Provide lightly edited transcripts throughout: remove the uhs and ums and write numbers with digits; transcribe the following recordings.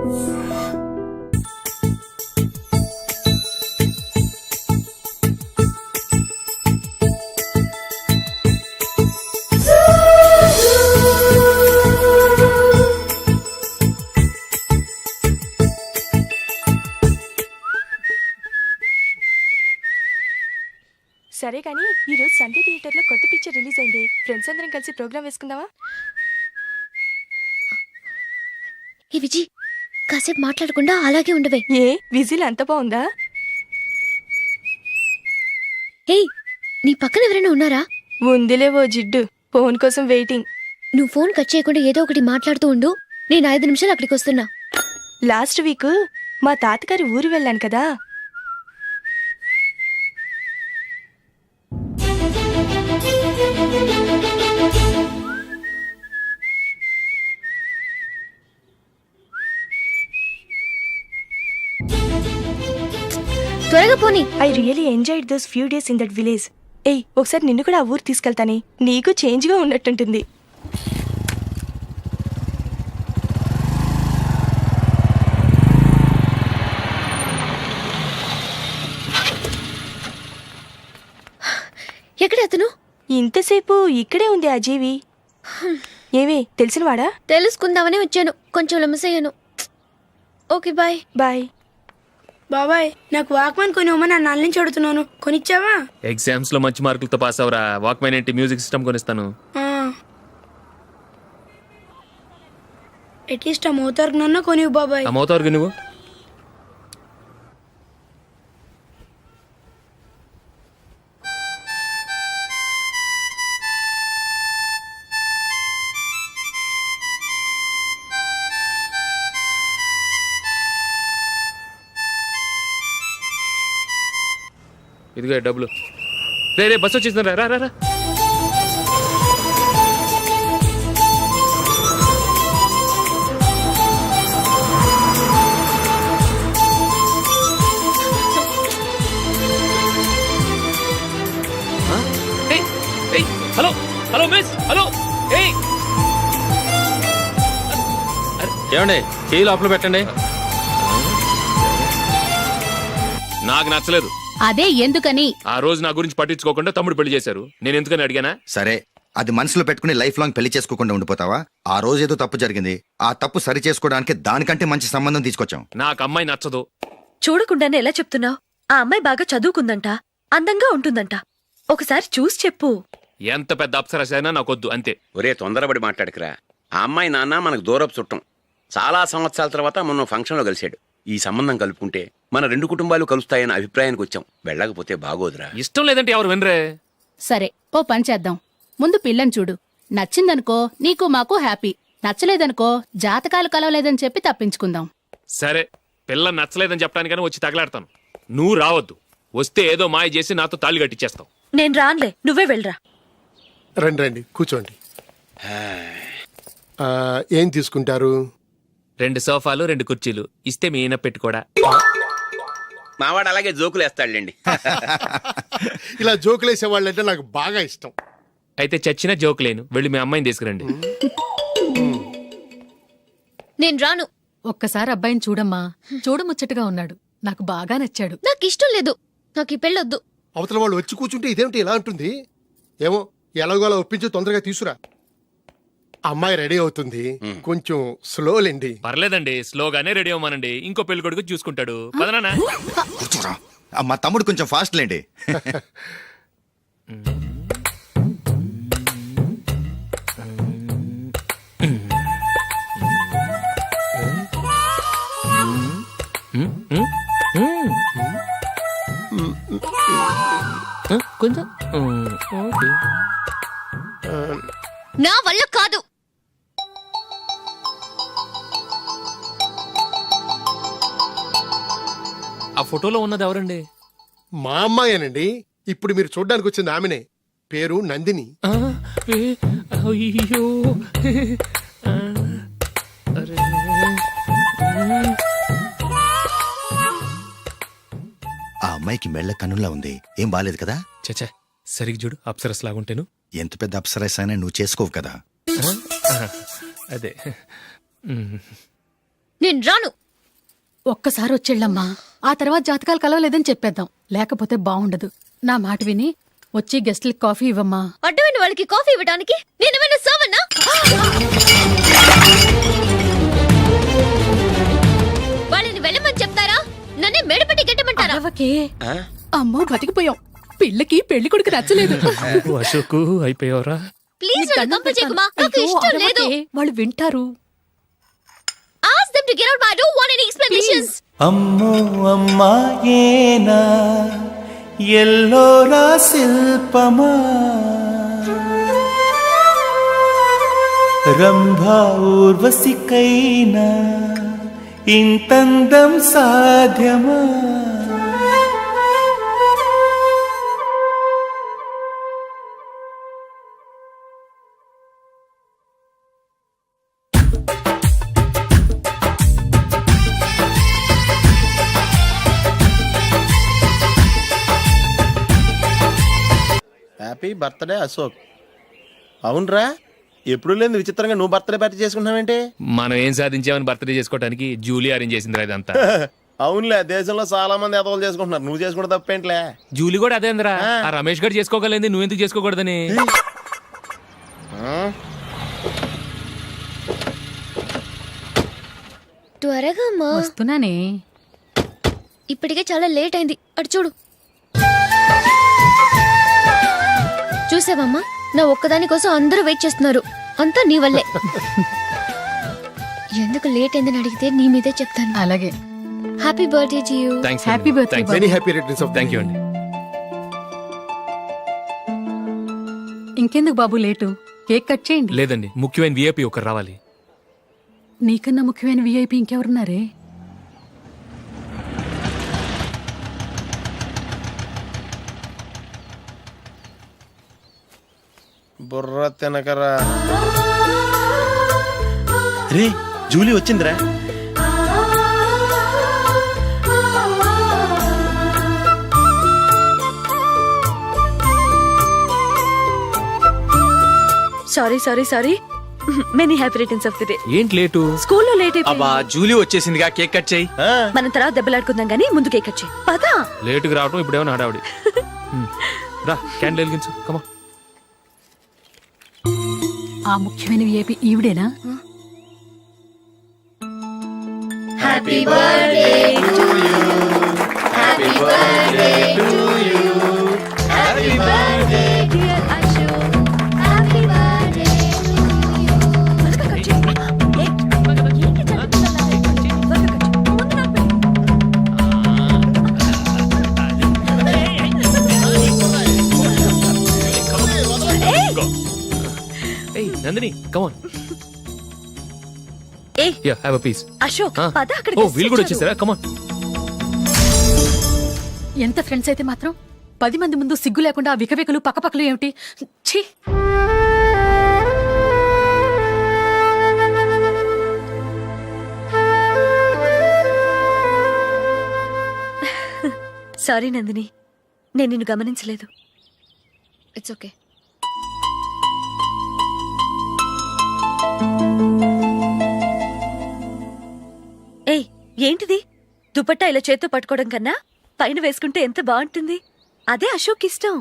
సరే కానీ ఈరోజు సండే థియేటర్లో కొత్త పిక్చర్ రిలీజ్ అయింది. ఫ్రెండ్స్ అందరం కలిసి ప్రోగ్రామ్ వేసుకుందామా? ఏ విజి, కాసేపు మాట్లాడకుండా అలాగే ఉండవే. ఏ విజిల్ అంత బాగుందా? ఏయ్, నీ పక్కన ఎవరైనా ఉన్నారా? ఉందిలే ఓ జిడ్డు, ఫోన్ కోసం వెయిటింగ్. నువ్వు ఫోన్ కట్ చేయకుండా ఏదో ఒకటి మాట్లాడుతూ ఉండు. నేను 5 నిమిషాలు అక్కడికి వస్తున్నా. లాస్ట్ వీక్ మా తాతగారి ఊరు వెళ్ళాను కదా. త్వరగా పోనీ. I really enjoyed those few days in that village. ఏయ్, ఒకసారి నిన్ను కూడా ఆ ఊరు తీసుకెళ్తానే, నీకు చేంజ్గా ఉన్నట్టుంటుంది. ఎక్కడ అతను? ఇంతసేపు ఇక్కడే ఉంది ఆ జీవి. ఏవే తెలిసినవాడా? తెలుసుకుందామని వచ్చాను, కొంచెం లెమసయ్యాను. Okay bye. బాయ్. బాబాయ్, నాకు వాక్మెన్ కొనివ్వమని నా నాన్న నుంచి అడుగుతున్నాను, కొనిచ్చావా? ఎగ్జామ్స్ లో మంచి మార్కులతో పాస్ అవరా, వాక్మెన్ ఏంటి మ్యూజిక్ సిస్టమ్ కొనిస్తాను. అట్లీస్ట్ ఆ మోతార్కు నన్ను కొనివ్వు బాబాయ్. ఆ మోతారుగా నువ్వు ఇదిగో డబ్బులు. రే రే బస్సు వచ్చేసింది, రా రా రా. Hello hello miss, hello. ఏమండి, చేయి లోపల పెట్టండి. నాకు నచ్చలేదు. అదే ఎందుకని? ఆ రోజు నా గురించి పట్టించుకోకుండా తమ్ముడు పెళ్లి చేశారు. నేను ఎందుకని అడిగానా? సరే, అది మనసులో పెట్టుకుని లైఫ్ లాంగ్ పెళ్లి చేసుకోకుండా ఉండిపోతావా? ఆ రోజు ఏదో తప్పు జరిగింది, ఆ తప్పు సరి చేసుకోవడానికి దానికంటే మంచి సంబంధం తీసుకొచ్చాం. నాకు అమ్మాయి నచ్చదు. చూడకుండానే ఎలా చెప్తున్నావు? ఆ అమ్మాయి బాగా చదువుకుందంట, అందంగా ఉంటుందంట. ఒకసారి చూసి చెప్పు. ఎంత పెద్ద అప్సరస అయినా నాకొద్దు, అంతే. ఒరే, తొందరపడి మాట్లాడకురా. ఆ అమ్మాయి నాన్న మనకు దూరపు చుట్టం. చాలా సంవత్సరాల తర్వాత మొన్న ఫంక్షన్లో కలిశాడు. ఈ సంబంధం కలుపుకుంటే మన 2 కుటుంబాలు కలుస్తాయన్న అభిప్రాయానికి వచ్చాం. వెళ్ళకపోతే బాగోదురా. ఇష్టం లేదంటే ఎవరు వినరే. సరే, ఓ పని చేద్దాం. ముందు పిల్లని చూడు. నచ్చిందనుకో నీకు మాకు హ్యాపీ, నచ్చలేదనుకో జాతకాలు కలవలేదని చెప్పి తప్పించుకుందాం. సరే, పిల్ల నచ్చలేదని చెప్పడానికైనా వచ్చి తగలాడతాను. నువ్వు రావద్దు. వస్తే ఏదో మాయ చేసి నాతో తాళి కట్టించేస్తావు. నేను రాన్లే, నువ్వే వెళ్ళరా. రండి రండి, కూర్చోండి. ఏం తీసుకుంటారు? 2 సోఫాలు 2 కుర్చీలు ఇస్తే మీ ఈయన పెట్టుకోడా. మావాడు అలాగే జోకులు వేస్తాడులేండి. ఇలా జోకులేసే వాళ్ళంటే నాకు బాగా ఇష్టం. అయితే చచ్చిన జోక్ లేను, వెళ్ళి మీ అమ్మాయిని తీసుకురండి. నేను రాను. ఒక్కసారి అబ్బాయిని చూడమ్మా, చూడముచ్చటగా ఉన్నాడు, నాకు బాగా నచ్చాడు. నాకు ఇష్టం లేదు, నాకు ఈ పెళ్ళొద్దు. అవతల వాళ్ళు వచ్చి కూర్చుంటే ఇదేమిటి ఇలా ఉంటుంది? ఏమో, ఎలాగోలా ఒప్పించి తొందరగా తీసురా. అమ్మాయి రెడీ అవుతుంది, కొంచెం స్లోలేండి. పర్లేదండి, స్లోగానే రెడీ అవ్వమానండి. ఇంకో పెళ్లి కొడుకు చూసుకుంటాడు. పదనా. కూర్చోరా, మా తమ్ముడు కొంచెం ఫాస్ట్ లేండి. కొంచెం నా వల్ల కాదు. ఆ ఫోటోలో ఉన్నది ఎవరండి? మా అమ్మాయేనండి. ఇప్పుడు మీరు చూడ్డానికి వచ్చింది ఆమెనే. పేరు నందిని. అయ్యో, ఆ అమ్మాయికి మెళ్ళ కన్నులా ఉంది, ఏం బాలేదు కదా? చచ్చా, సరిగ్గా చూడు, అప్సరస్ లాగుంటేను. ఎంత పెద్ద అప్సరస్ అయినా నువ్వు చేసుకోవు కదా. అదే. నేను రాను. ఒక్కసారి వచ్చేళ్ళమ్మా, ఆ తర్వాత జాతకాలు కలవలేదని చెప్పేద్దాం, లేకపోతే బాగుండదు. నా మాట విని వచ్చి గెస్ట్లకి కాఫీ ఇవ్వమ్మా. అడ్డమైన వాళ్ళకి కాఫీ ఇవ్వడానికి నేనేమైనా సోమన్నా? వాళ్ళని వెళ్ళమని చెప్తారా, నన్నే మేడపట్టి గెట్టమంటారా? అరవకే. అమ్మో బతికిపోయాం, పిల్లకి పెళ్లి కొడుకు నచ్చలేదు. అశోకు అయిపోయావరా? ప్లీజ్ నన్ను కంపెల్ చేయకుమా, నాకు అయ్యో, ఇష్టం లేదు. అరవకే, వాళ్ళు వింటారు. Ask them to get out, but I don't want any explanations. అమ్మో అమ్మాయేనా ఎల్లోరా శిల్పమా రంభా ఊర్వశికైనా ఇంతందం సాధ్యమా? Happy birthday Ashok. అవునరా, ఎప్పుడు లేదు విచిత్రంగా నువ్వు బర్త్డే పార్టీ చేసుకుంటున్నావేంటి? మనం ఏం సాధించామని బర్త్డే చేసుకోవడానికి జూలీ అరేంజ్ చేసిందిరా ఇదంతా. అవునులే, దేశంలో చాలా మంది ఎదవలు చేసుకుంటున్నారు, నువ్వు చేసుకుంటే తప్పేంట్లే. జూలీ కూడా అదేంద్రా, ఆ రమేష్ గారు చేసుకోగలేదు, నువ్వెందుకు చేసుకోకూడదని. త్వరగా అమ్మా, వస్తున్నానే. ఇప్పటికే చాలా లేట్ అయింది. అటు చూడు. చూసావమ్మా, నా ఒక్కదాని కోసం అందరూ వెయిట్ చేస్తున్నారు. అంతా నీ వల్లే. ఎందుకు లేట్ అయిందని అడిగితే నీ మీదే చెప్తాను. అలాగే. Happy birthday to you. Thanks. Happy birthday. Very happy returns of thank you అండి. ఇంకెందుకు బాబు లేటు, కేక్ కట్ చేయండి. లేదండి, ముఖ్యమైన విఐపి ఒకరు రావాలి. నీకన్నా ముఖ్యమైన విఐపి ఇంకెవరున్నారే? బుర్ర తినకరా. రే, జూలీ వచ్చిందిరా. Sorry many happy returns of the day. ఏంటి లేటు? స్కూల్లో లేట్ అయిపోయింది. జూలీ వచ్చేసిందిగా, కేక్ కట్ చేయి. మనం తర్వాత దెబ్బలాడుకుందాం గానీ ముందు కేక్ కట్ చేయి. పదా. లేటుగా రావటం ఇప్పుడేమో హడావిడి. రా, క్యాండిల్ వెలిగించు. కమా. ఆ ముఖ్యమైన విఐపి ఈవిడేనా? Happy birthday to you. Happy birthday to you. Happy birthday dear Ashok. Happy birthday to you. త్వరగా కట్ చేయి. ఏంటి చదువుతున్నావు? త్వరగా కట్ చేయి. ముందు నాకు పెట్టు. ఏయ్ నందిని, కమాన్. ఏయ్, yeah, have a piece. Ashok పద, అక్కడ ఓ, వీళ్ళు కూడా వచ్చేసారా? కమాన్. ఎంత ఫ్రెండ్స్ అయితే మాత్రం 10 మంది ముందు సిగ్గు లేకుండా ఆ వికవికలు పక్కపక్కలు ఏమిటి? ఛీ. సారీ నందిని, నేను నిన్ను గమనించలేదు. It's okay. ఏయ్, ఏంటిది? దుపట్టా ఇలా చేత్తో పట్టుకోవడం కన్నా పైన వేసుకుంటే ఎంత బాగుంటుంది. అదే అశోక్ ఇష్టం.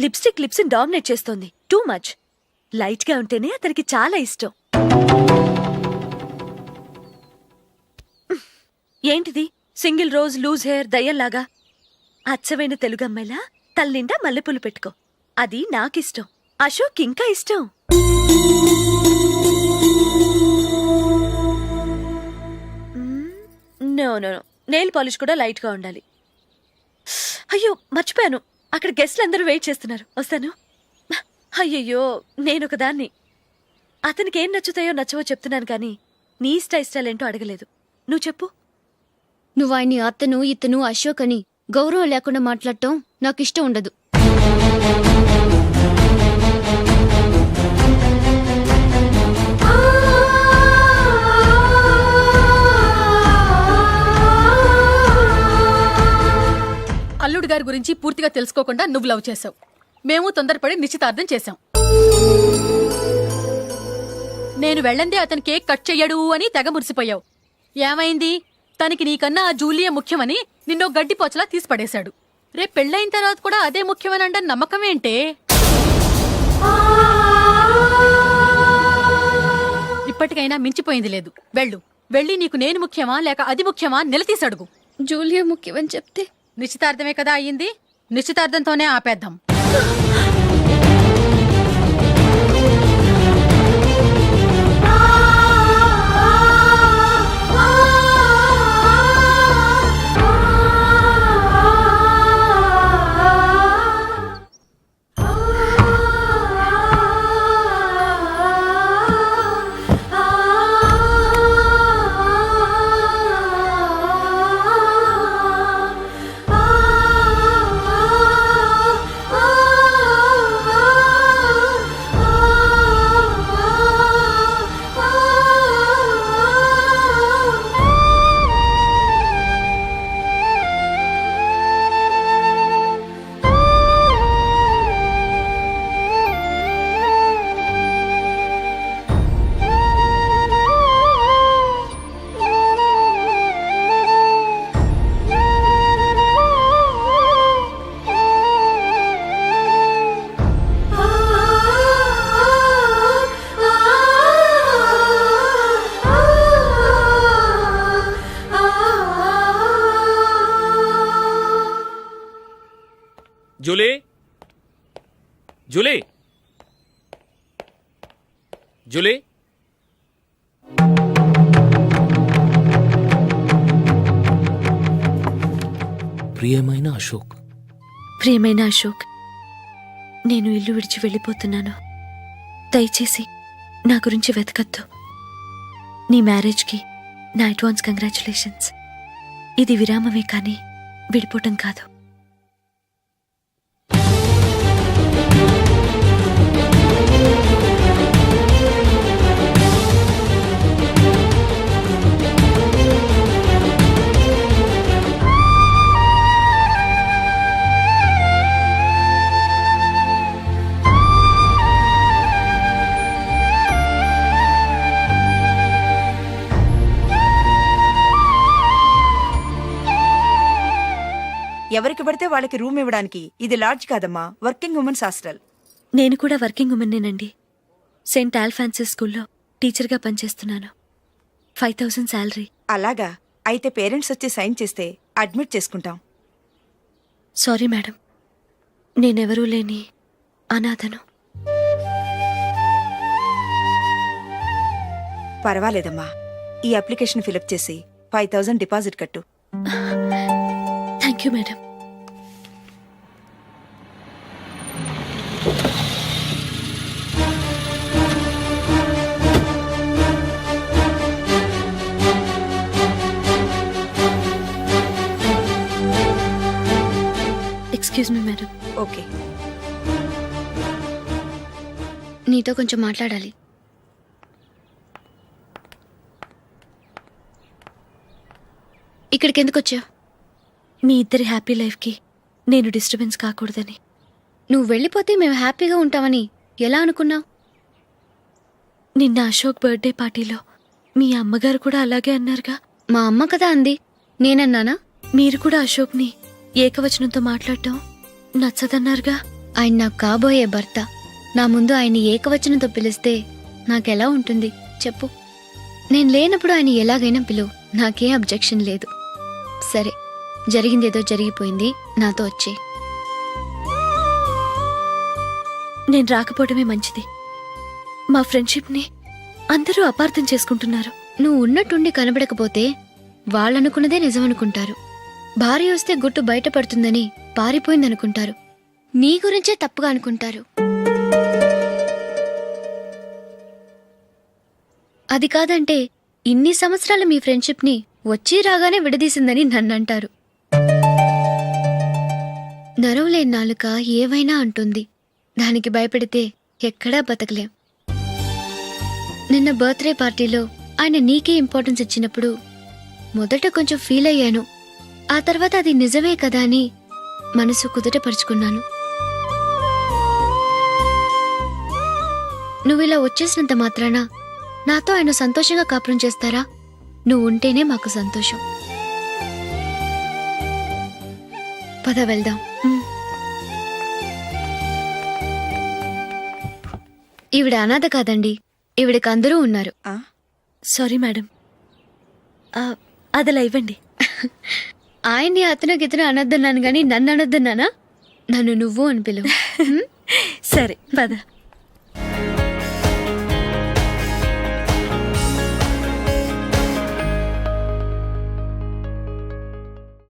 లిప్స్టిక్ లిప్స్ డామినేట్ చేస్తోంది. Too much. లైట్ గా ఉంటేనే అతనికి చాలా ఇష్టం. ఏంటిది? సింగిల్ రోజ్ లూజ్ హెయిర్ దయ్యంలాగా. అచ్చమైన తెలుగు అమ్మాయిలా తల్లిండా మల్లెపూలు పెట్టుకో. అది నాకిష్టం. అశోక్ ఇంకా ఇష్టం. No no no, nail polish కూడా లైట్ గా ఉండాలి. అయ్యో మర్చిపోయాను, అక్కడ గెస్ట్లు అందరూ వెయిట్ చేస్తున్నారు. వస్తాను. అయ్యయ్యో, నేనొక దాన్ని. అతనికి ఏం నచ్చుతాయో నచ్చవో చెప్తున్నాను కానీ నీ ఇష్టాలేంటో అడగలేదు. నువ్వు చెప్పు. నువ్వు ఆయన్ని అతను ఇతను అశోక్ అని గౌరవం లేకుండా మాట్లాడటం నాకు ఇష్టం ఉండదు. అల్లుడు గారి గురించి పూర్తిగా తెలుసుకోకుండా నువ్వు లవ్ చేసావు. మేము తొందరపడి నిశ్చితార్థం చేశాం. నేను వెళ్ళందే అతను కేక్ కట్ చెయ్యడు అని తెగ మురిసిపోయావు. ఏమైంది? తనకి నీకన్నా ఆ జూలియే ముఖ్యమని నిన్నో గడ్డిపోచలా తీసి పడేశాడు. రేపు పెళ్ళైన తర్వాత కూడా అదే ముఖ్యమని అంటే నమ్మకం ఏంటే? ఇప్పటికైనా మించిపోయింది లేదు. వెళ్ళి నీకు నేను ముఖ్యమా లేక అది ముఖ్యమా నిలదీసి అడుగు. జూలియా ముఖ్యమని చెప్తే నిశ్చితార్థమే కదా అయ్యింది. నిశ్చితార్థంతోనే ఆపేద్దాం. Julie, Julie, Julie. ప్రియమైన అశోక్, ప్రియమైన అశోక్, నేను ఇల్లు విడిచి వెళ్ళిపోతున్నాను. దయచేసి నా గురించి వెతకద్దు. నీ మ్యారేజ్కి నా అడ్వాన్స్ కంగ్రాచులేషన్స్. ఇది విరామమే కానీ విడిపోవటం కాదు. ఎవరికి పడితే వాళ్ళకి రూమ్ ఇవ్వడానికి ఇది లాడ్జ్ కాదమ్మా, వర్కింగ్ ఉమెన్స్ హాస్టల్. నేను కూడా వర్కింగ్ ఉమెన్నేనండి. సెయింట్ ఆల్ఫాన్సెస్ స్కూల్లో టీచర్గా పనిచేస్తున్నాను. 5000 శాలరీ. అలాగా? అయితే పేరెంట్స్ వచ్చి సైన్ చేస్తే అడ్మిట్ చేసుకుంటాం. సారీ మేడం, నేనెవరూ లేని అనాథను. పర్వాలేదమ్మా, ఈ అప్లికేషన్ ఫిలప్ చేసి 5000 డిపాజిట్ కట్టు. Thank you madam. Excuse me madam. Okay. నీతో కొంచెం మాట్లాడాలి. ఇక్కడికి ఎందుకు వచ్చావు? మీ ఇద్దరి హ్యాపీ లైఫ్కి నేను డిస్టర్బెన్స్ కాకూడదని. నువ్వు వెళ్ళిపోతే మేము హ్యాపీగా ఉంటామని ఎలా అనుకున్నావు? నిన్న అశోక్ బర్త్డే పార్టీలో మీ అమ్మగారు కూడా అలాగే అన్నారుగా. మా అమ్మ కదా అంది, నేనన్నానా? మీరు కూడా అశోక్ని ఏకవచనంతో మాట్లాడటం నచ్చదన్నారుగా. ఆయన నాకు కాబోయే భర్త. నా ముందు ఆయన్ని ఏకవచనంతో పిలిస్తే నాకెలా ఉంటుంది చెప్పు? నేను లేనప్పుడు ఆయన ఎలాగైనా పిలువు, నాకేం అబ్జెక్షన్ లేదు. సరే, జరిగిందేదో జరిగిపోయింది, నాతో వచ్చే. నేను రాకపోవడమే మంచిది. మా ఫ్రెండ్షిప్ని అందరూ అపార్థం చేసుకుంటున్నారు. నువ్వు ఉన్నట్టుండి కనబడకపోతే వాళ్ళనుకున్నదే నిజమనుకుంటారు. భార్య వస్తే గుట్టు బయటపడుతుందని పారిపోయిందనుకుంటారు. నీ గురించే తప్పుగా అనుకుంటారు. అది కాదంటే ఇన్ని సంవత్సరాలు మీ ఫ్రెండ్షిప్ని వచ్చి రాగానే విడదీసిందని నన్నంటారు. నరవలేని నాలుక ఏవైనా అంటుంది. దానికి భయపడితే ఎక్కడా బతకలేం. నిన్న బర్త్డే పార్టీలో ఆయన నీకే ఇంపార్టెన్స్ ఇచ్చినప్పుడు మొదట కొంచెం ఫీల్ అయ్యాను. ఆ తర్వాత అది నిజమే కదా అని మనసు కుదుటపరుచుకున్నాను. నువ్విలా వచ్చేసినంత మాత్రాన నాతో ఆయన సంతోషంగా కాపురం చేస్తారా? నువ్వు ఉంటేనే మాకు సంతోషం. పద వెళ్దాం. ఈవిడ అనాథ కాదండి, ఈవిడకి అందరూ ఉన్నారు. సారీ మేడం, అదలా ఇవ్వండి. ఆయన్ని అతను గితను అనొద్దన్నాను గాని నన్ను అనొద్దన్నానా? నన్ను నువ్వు అని పిలువు. సరే పద.